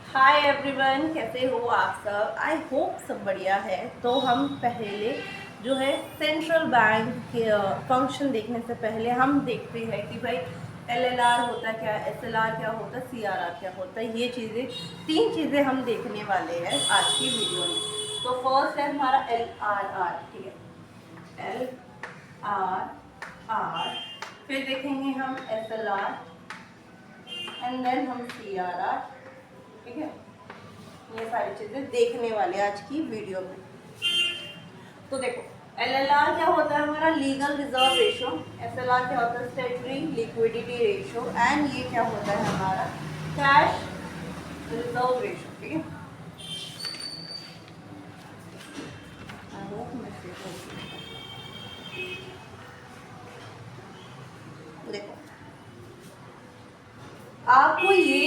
Hi everyone, कैसे हो आप सब। आई होप सब बढ़िया है। तो हम पहले जो है सेंट्रल बैंक के फंक्शन देखने से पहले हम देखते हैं कि भाई एलएलआर होता है क्या, एसएलआर क्या होता है, सीआरआर क्या होता है। ये चीज़ें तीन चीज़ें हम देखने वाले हैं आज की वीडियो में। तो फर्स्ट है हमारा एलआरआर, ठीक है, एलआरआर। फिर देखेंगे हम एसएलआर एंड देन हम सीआरआर, ठीक है। ये सारी चीजें देखने वाले आज की वीडियो में। तो देखो, एलएलआर क्या होता है हमारा, लीगल रिजर्व रेशियो। एसएलआर क्या होता है, स्टैट्यूटरी लिक्विडिटी रेशियो। एंड ये क्या होता है हमारा, कैश रिजर्व रेशियो, ठीक है। देखो, आपको ये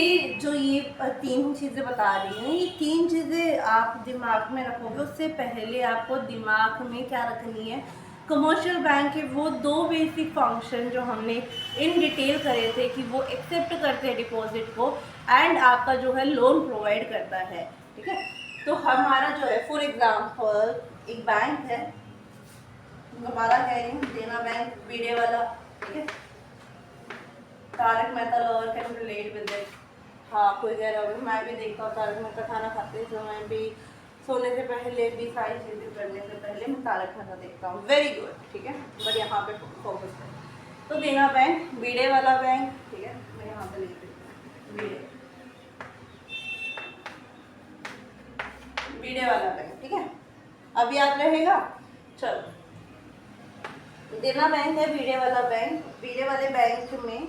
तीन चीज़ें बता रही हूँ, ये तीन चीज़ें आप दिमाग में रखोगे। उससे पहले आपको दिमाग में क्या रखनी है, कमर्शियल बैंक के वो दो बेसिक फंक्शन जो हमने इन डिटेल करे थे कि वो एक्सेप्ट करते हैं डिपॉजिट को एंड आपका जो है लोन प्रोवाइड करता है, ठीक है। तो हमारा जो है फॉर एग्जाम्पल एक बैंक है, हमारा कह रही हूँ देना बैंक, बीडे वाला, ठीक है। Tarak Mehta lover can relate with it. हाँ, कोई कह रहा होगा, मैं भी देखता हूँ तारक मेहता, खाना खाते समय भी, सोने से पहले भी, सारी चीज़ें करने से पहले मैं तारक मेहता देखता हूँ। वेरी गुड, ठीक है। बट यहाँ पे फोकस है तो देना बैंक, बीडे वाला बैंक, ठीक है। मैं यहाँ पे लिख देती हूँ बीडे, बीडे वाला बैंक, ठीक है। अब याद रहेगा। चलो, देना बैंक है बीडे वाला बैंक। बीडे वाले बैंक में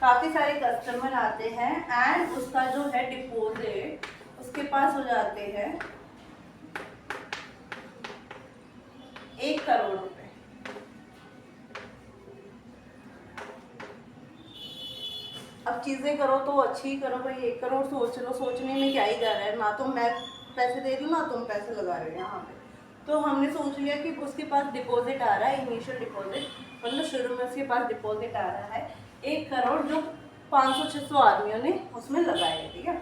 काफ़ी सारे कस्टमर आते हैं एंड उसका जो है डिपॉजिट उसके पास हो जाते हैं 1 करोड़ रुपए। अब चीज़ें करो तो अच्छी करो भाई, 1 करोड़ सोच लो, सोचने में क्या ही जा रहा है। ना तो मैं पैसे दे रही हूँ, ना तुम पैसे लगा रहे हो यहाँ पे। तो हमने सोच लिया कि उसके पास डिपॉजिट आ रहा है, इनिशियल डिपॉजिट, मतलब शुरू में उसके पास डिपॉजिट आ रहा है 1 करोड़, जो 500-600 आदमियों ने उसमें लगाए, ठीक है।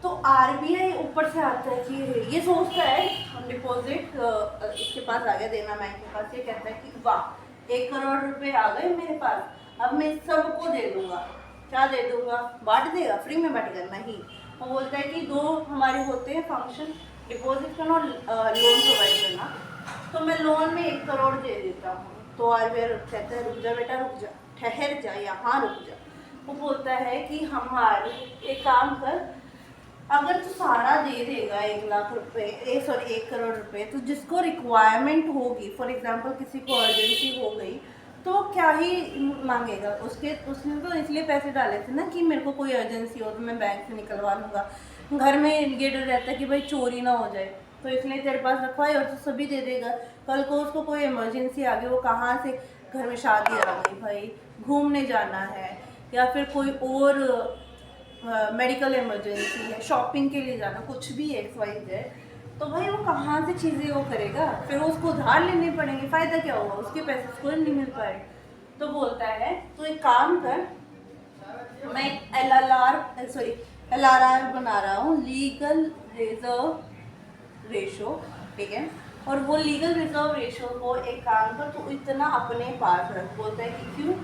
तो आरबीआई ऊपर से आता है कि ये सोचता है हम डिपॉजिट इसके पास आ गया, देना बैंक के पास, ये कहता है कि वाह 1 करोड़ रुपए आ गए मेरे पास, अब मैं सबको दे दूंगा। क्या दे दूंगा, बांट देगा, फ्री में बांटेगा नहीं। वो बोलता है कि दो हमारे होते हैं फंक्शन, डिपॉजिट करना और लोन प्रोवाइड करना। तो मैं लोन में 1 करोड़ दे देता हूँ। तो आरबीआई कहता है रुक जा बेटा, रुक जा, ठहर जा, यहाँ रुक जा। वो बोलता है कि हमारे एक काम कर, अगर तू सारा दे देगा 1 लाख रुपए, सॉरी 1 करोड़ रुपए, तो जिसको रिक्वायरमेंट होगी, फॉर एग्जांपल किसी को अर्जेंसी हो गई, तो क्या ही मांगेगा। उसने तो इसलिए पैसे डाले थे ना कि मेरे को कोई अर्जेंसी हो तो मैं बैंक से निकलवा लूँगा। घर में ये डर रहता है कि भाई चोरी ना हो जाए, तो इसलिए तेरे पास रखवाई, और तो सभी दे देगा। कल को उसको कोई इमरजेंसी आ गई, वो कहाँ से, घर में शादी आ गई भाई, घूमने जाना है, या फिर कोई और मेडिकल इमरजेंसी है, शॉपिंग के लिए जाना, कुछ भी XYZ, तो भाई वो कहाँ से चीज़ें वो करेगा, फिर उसको उधार लेने पड़ेंगे, फ़ायदा क्या होगा, उसके पैसे उसको नहीं मिल पाए। तो बोलता है तो एक काम कर, मैं LRR बना रहा हूँ, लीगल रिजर्व रेशो, ठीक है। और वो लीगल रिजर्व रेशो को एक काम कर, तो इतना अपने पास रख। बोलता है कि क्यों,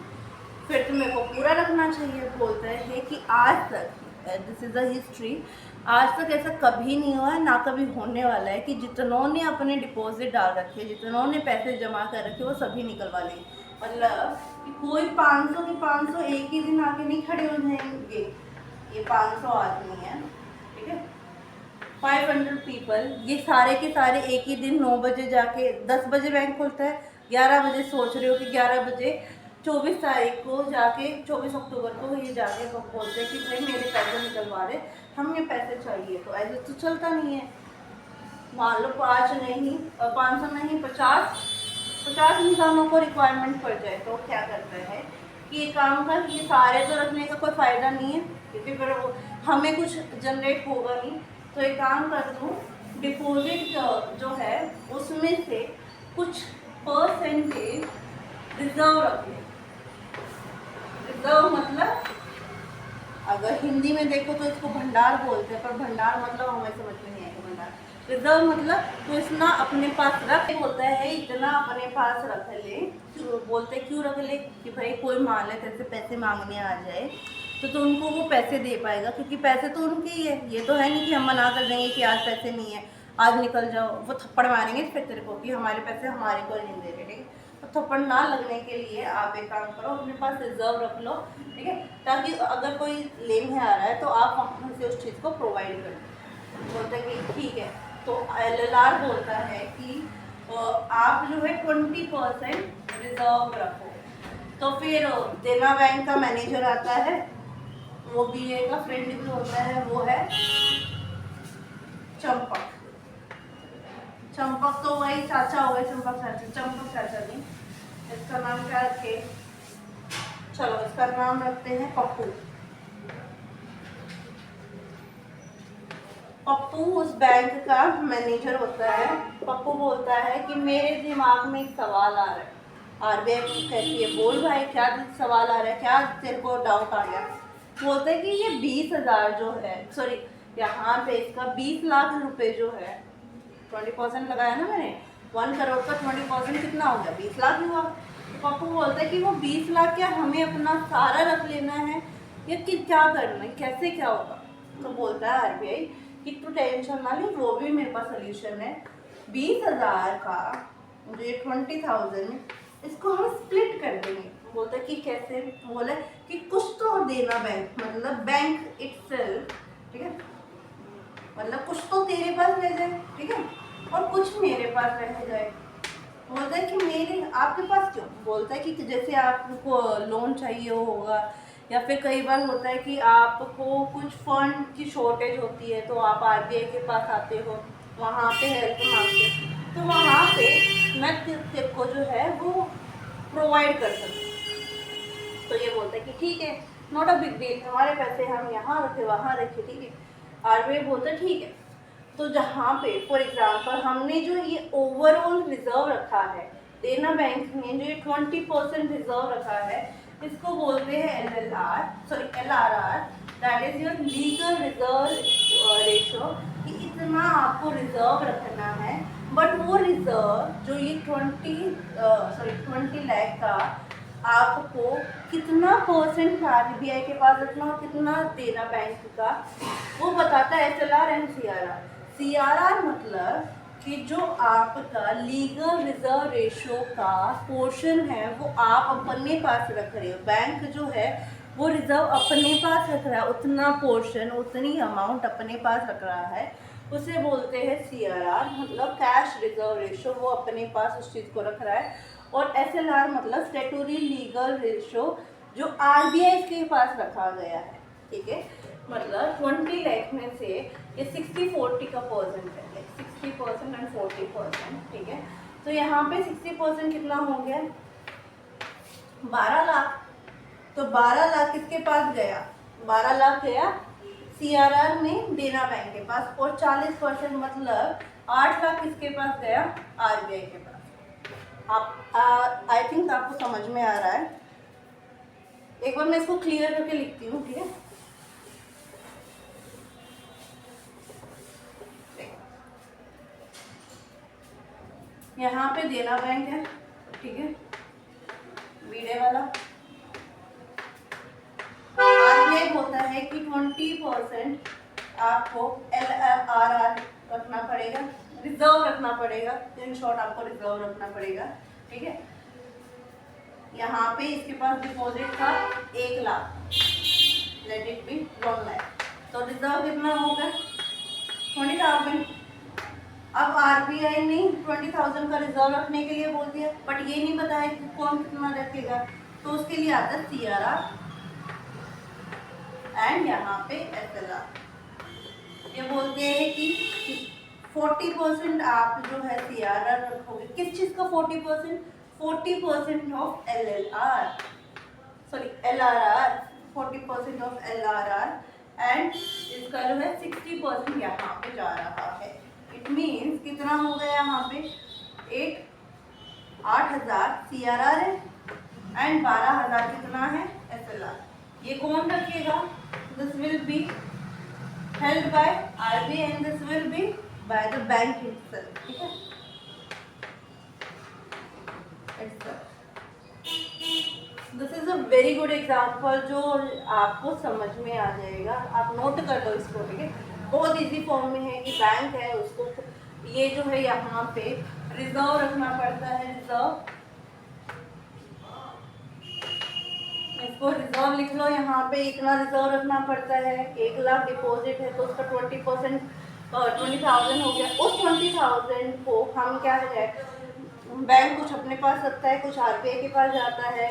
फिर तो मेरे को पूरा रखना चाहिए। बोलता है कि आज तक, दिस इज़ द हिस्ट्री, आज तक ऐसा कभी नहीं हुआ है, ना कभी होने वाला है कि जितनों ने अपने डिपॉजिट डाल रखे, जितनों ने पैसे जमा कर रखे, वो सभी निकलवा लेंगे। मतलब कि कोई 500 के 500 एक ही दिन आके नहीं खड़े हो जाएंगे। ये 500 आदमी है, ठीक है, 500 पीपल, ये सारे के सारे एक ही दिन 9 बजे जाके, 10 बजे बैंक खुलता है, 11 बजे सोच रहे हो कि 11 बजे 24 तारीख को जाके, 24 अक्टूबर को ये जाके बोलते हैं कि भाई मेरे पैसे निकलवा रहे, हमें पैसे चाहिए। तो ऐसे तो चलता नहीं है। मान लो 500 नहीं, 50 इंसानों को रिक्वायरमेंट पड़ जाए, तो क्या करता है कि ये काम कर, ये सारे तो रखने का कोई फ़ायदा नहीं है, क्योंकि फिर वो हमें कुछ जनरेट होगा नहीं। तो एक काम कर दूँ, डिपॉजिट जो है उसमें से कुछ परसेंटेज रिजर्व रख ले। रिजर्व मतलब अगर हिंदी में देखो तो इसको भंडार बोलते हैं, पर भंडार मतलब हमें समझ में नहीं आएगा। भंडार रिजर्व मतलब तो इतना अपने पास रख, बोलता है इतना अपने पास रख ले। बोलते क्यों रख ले कि भाई कोई मान ले तेरे से पैसे मांगने आ जाए तो उनको वो पैसे दे पाएगा, क्योंकि पैसे तो उनके ही है। ये तो है नहीं कि हम मना कर देंगे कि आज पैसे नहीं है, आज निकल जाओ। वो थप्पड़ मारेंगे फिर तेरे को कि हमारे पैसे हमारे को नहीं दे रहे, ठीक है। तो थप्पड़ ना लगने के लिए आप एक काम करो, अपने पास रिजर्व रख लो, ठीक है, ताकि अगर कोई लेने आ रहा है तो आप वहाँ से उस चीज़ को प्रोवाइड कर दो। बोलते हैं कि ठीक है। तो LLR बोलता है कि आप जो है 20% रिजर्व रखो। तो फिर देना बैंक का मैनेजर आता है, वो BA का फ्रेंड भी होता है, वो है चंपक। चंपक तो वही चाचा हो गए, चंपक चाचा, चंपक चाचा नहीं, इसका नाम क्या रखे, चलो इसका नाम रखते हैं पप्पू। पप्पू उस बैंक का मैनेजर होता है। पप्पू बोलता है कि मेरे दिमाग में एक सवाल आ रहा है। RBI कहती है बोल भाई क्या सवाल आ रहा है, क्या तेरे को डाउट आ गया। बोलते हैं कि ये 20,000 जो है, सॉरी यहाँ पे इसका 20 लाख रुपए जो है, 20% लगाया ना मैंने, 1 करोड़ का 20% कितना हो गया, 20 लाख हुआ। तो पप्पू बोलता है कि वो 20 लाख क्या हमें अपना सारा रख लेना है या कि क्या करना है, कैसे क्या होगा। तो बोलता है RBI कि तू टेंशन ना ले, वो भी मेरे पास सोल्यूशन है। 20,000 का जो 20,000 इसको हम स्प्लिट कर देंगे। बोलता है कि कैसे, बोला कि कुछ तो देना बैंक, मतलब बैंक इटसेल्फ, ठीक है, मतलब कुछ तो तेरे पास रह जाए, ठीक है, और कुछ मेरे पास रह जाए। बोलता है कि मेरे आपके पास क्यों, बोलता है कि जैसे आपको लोन चाहिए होगा या फिर कई बार होता है कि आपको कुछ फंड की शॉर्टेज होती है तो आप RBI के पास आते हो, वहाँ पे हेल्प मांगते हो, तो वहाँ पे मैं तेरे को जो है वो प्रोवाइड कर सकती हूँ। तो ये बोलता है कि ठीक है, नॉट अ बिग डील, हमारे पैसे हम यहाँ रखे वहाँ रखे, ठीक है। RBI बोलता है ठीक है। तो जहाँ पे फॉर एग्जांपल हमने जो ये ओवरऑल रिजर्व रखा है, देना बैंक ने जो ये 20% रिजर्व रखा है, इसको बोलते हैं LLR, sorry LRR, that is your legal reserve ratio, कि इतना आपको रिजर्व रखना है। बट वो रिजर्व जो ये 20 लाख का आपको कितना परसेंट RBI के पास रखना और कितना देना बैंक का, वो बताता है SLR एंड CRR। CRR मतलब कि जो आपका लीगल रिजर्व रेशो का पोर्शन है वो आप अपने पास रख रहे हो। बैंक जो है वो रिजर्व अपने पास रख रहा है, उतना पोर्शन, उतनी अमाउंट अपने पास रख रहा है, उसे बोलते हैं CRR, मतलब कैश रिजर्व रेशो, वो अपने पास उस चीज़ को रख रहा है। और SLR मतलब स्टैट्यूटरी लीगल रेशो, जो RBI के पास रखा गया है, ठीक है। मतलब 20 लाख में से ये 60-40 का परसेंट है, 60% एंड 40%, ठीक है। तो यहाँ पे 60% कितना हो गया, 12 लाख। तो 12 लाख किसके पास गया, 12 लाख गया CRR में, देना बैंक के पास, और 40% मतलब 8 लाख किसके पास गया, RBI के पास। आप आई थिंक आपको समझ में आ रहा है। एक बार मैं इसको क्लियर करके लिखती हूँ, ठीक है। यहाँ पे देना बैंक है, ठीक है, बीडे वाला। RBI बोलता है कि 20% आपको LRR रखना पड़ेगा, रिजर्व रखना पड़ेगा, इन शॉर्ट आपको रिजर्व रखना पड़ेगा, ठीक है। यहाँ पे इसके पास डिपॉजिट था 1 lakh, let it be 1 lakh, तो रिजर्व कितना होगा 20,000। अब RBI ने 20,000 का रिजर्व रखने के लिए बोल दिया, बट ये नहीं बताया कि कौन कितना रखेगा, तो उसके लिए आता है CRR एंड यहाँ पे SLR। ये बोलते हैं कि 40% आप जो है CRR रखोगे, किस चीज़ का 40%, 40% of LLR, sorry LRR, 40% of LRR, and इसका जो है 60% यहाँ पे जा रहा है। इट मीन्स कितना हो गया यहाँ पे, 8,000 CRR है एंड 12,000 कितना है SLR। ये कौन रखेगा, this will be held by RBI and this will be by the bank itself, ठीक है। This is a very good example जो आपको समझ में आ जाएगा, आप नोट कर लो इसको, ठीक है। बहुत इजी फॉर्म में है कि बैंक है उसको ये जो है यहाँ पे रिजर्व रखना पड़ता है, रिजर्व, इसको रिजर्व लिख लो, यहाँ पे इतना रिजर्व रखना पड़ता है। 1 लाख डिपॉजिट है तो उसका 20% 20,000 हो गया। उस 20,000 को हम क्या है, बैंक कुछ अपने पास रखता है, कुछ RBI के पास जाता है।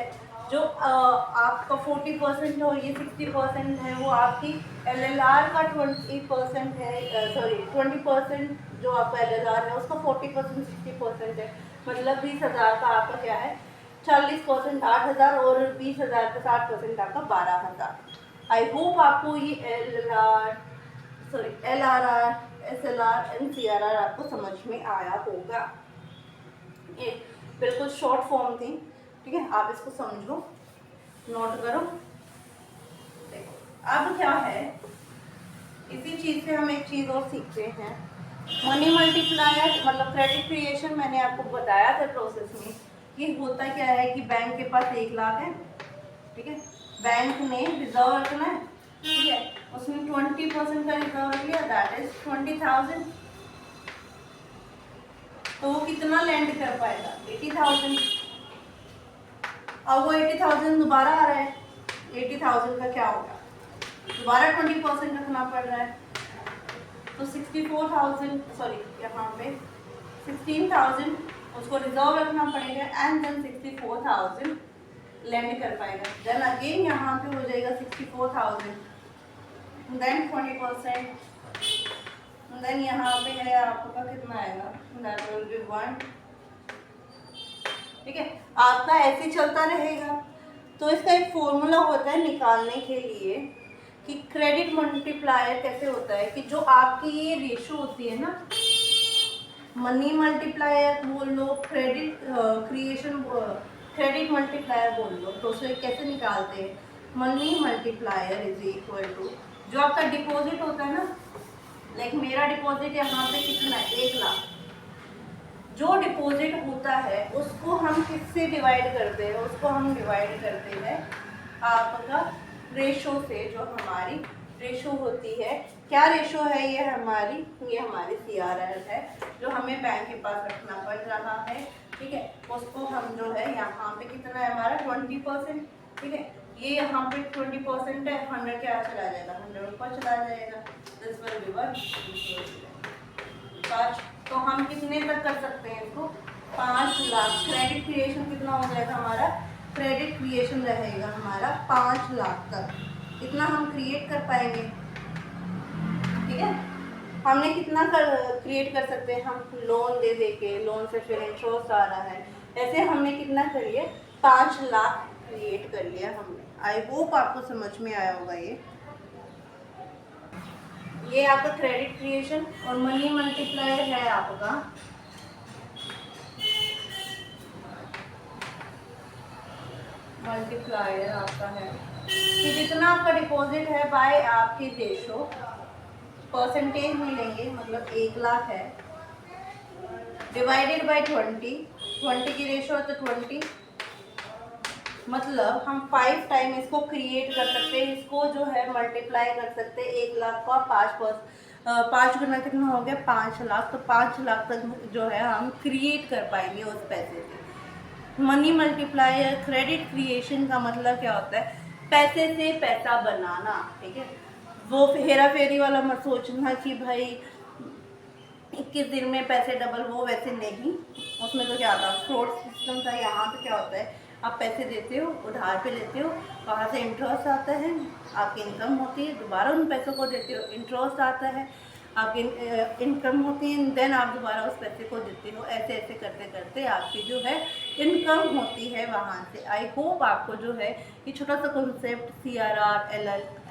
जो आपका 40% और ये 60% है वो आपकी LLR का 20% है, सॉरी 20% जो आपका LLR है उसका 40% 60% है, मतलब 20,000 का आपका क्या है 40% 8,000 और 20,000 का 60% आपका 12,000। आई होप आपको ये LRR, SLR एंड CRR आपको समझ में आया होगा। ये बिल्कुल शॉर्ट फॉर्म थी, ठीक है। आप इसको समझो, नोट करो। देखो अब क्या है, इसी चीज़ से हम एक चीज़ और सीखते हैं, मनी मल्टीप्लायर मतलब क्रेडिट क्रिएशन। मैंने आपको बताया था प्रोसेस में, ये होता क्या है कि बैंक के पास 1 लाख है, ठीक है, बैंक ने रिजर्व रखना है, ठीक है, उसमें 20% का रिजर्व रख लिया, दैट इज 20,000। तो वो कितना लैंड कर पाएगा 80,000। अब वो 80,000 दोबारा आ रहा है, 80,000 का क्या होगा, दोबारा 20% रखना पड़ रहा है, तो 64,000, सॉरी यहाँ पे 16,000 उसको रिजर्व रखना पड़ेगा एंड देन 64,000 लैंड कर पाएगा। देन अगेन यहाँ पे हो जाएगा 64,000, देन 20%, देन यहाँ पे है आपका कितना आएगा, दैट विल बी 1, ठीक है। आपका ऐसे चलता रहेगा। तो इसका एक फॉर्मूला होता है निकालने के लिए कि क्रेडिट मल्टीप्लायर कैसे होता है, कि जो आपकी ये रेशो होती है ना, मनी मल्टीप्लायर बोल लो, क्रेडिट क्रिएशन क्रेडिट मल्टीप्लायर बोल लो, तो उसे कैसे निकालते हैं, money multiplier is equal to जो आपका डिपॉजिट होता है ना, लाइक मेरा डिपॉजिट यहाँ पे कितना है 1 लाख, जो डिपॉजिट होता है उसको हम किससे डिवाइड करते हैं, उसको हम डिवाइड करते हैं आपका रेशो से, जो हमारी रेशो होती है। क्या रेशो है ये हमारी CRR है जो हमें बैंक के पास रखना पड़ रहा है, ठीक है। उसको हम जो है यहाँ पे कितना है हमारा 20%, ठीक है। ये यहाँ पे 20% है, 100 क्या चला जाएगा, 100 ऊपर चला जाएगा, दिस विल बी 5। तो हम कितने तक कर सकते हैं इसको, 5 लाख। क्रेडिट क्रिएशन कितना हो जाएगा हमारा, क्रेडिट क्रिएशन रहेगा हमारा 5 लाख तक, इतना हम क्रिएट कर पाएंगे, ठीक है। हमने कितना क्रिएट कर सकते हैं, हम लोन दे दे के, लोन से फिर इंटरेस्ट आ रहा है, ऐसे हमने कितना कर लिया 5 लाख क्रिएट कर लिया हमने। आई होप आपको समझ में आया होगा। ये आपका क्रेडिट क्रिएशन और मनी मल्टीप्लायर है आपका मल्टीप्लायर आपका है कि जितना आपका डिपॉजिट है बाय आपकी रेशो, परसेंटेज में लेंगे, मतलब 1 लाख है डिवाइडेड बाय 20 की रेशो है तो 20, मतलब हम 5 टाइम इसको क्रिएट कर सकते हैं, इसको जो है मल्टीप्लाई कर सकते हैं। 1 लाख का 5 गुना कितना हो गया 5 लाख, तो 5 लाख तक जो है हम क्रिएट कर पाएंगे उस पैसे से। मनी मल्टीप्लायर क्रेडिट क्रिएशन का मतलब क्या होता है, पैसे से पैसा बनाना, ठीक है। वो हेरा फेरी वाला मत सोचना कि भाई 21 दिन में पैसे डबल, वो वैसे नहीं, उसमें तो क्या था फ्रॉड सिस्टम था। यहाँ पे क्या होता है, आप पैसे देते हो, उधार पे लेते हो, वहाँ से इंटरेस्ट आता है, आपकी इनकम होती है, दोबारा उन पैसों को देते हो, इंटरेस्ट आता है, आपकी इनकम होती है, देन आप दोबारा उस पैसे को देते हो, ऐसे ऐसे करते करते आपकी जो है इनकम होती है वहाँ से। आई होप आपको जो है ये छोटा सा कॉन्सेप्ट CRR,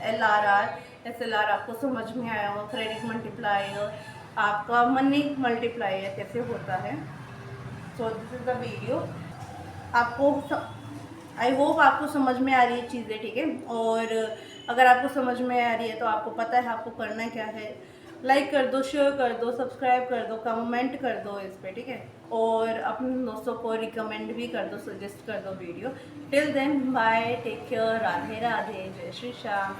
LRR, SLR आपको समझ में आया होगा। क्रेडिट मल्टीप्लायर, आपका मनी मल्टीप्लायर कैसे होता है। So this is the video. आपको आई होप आपको समझ में आ रही है चीज़ें, ठीक है। और अगर आपको समझ में आ रही है तो आपको पता है आपको करना क्या है। लाइक कर दो, शेयर कर दो, सब्सक्राइब कर दो, कमेंट कर दो इस पे, ठीक है। और अपने दोस्तों को रिकमेंड भी कर दो, सजेस्ट कर दो video. Till then bye, take care, Radhe Radhe, जय श्री श्याम।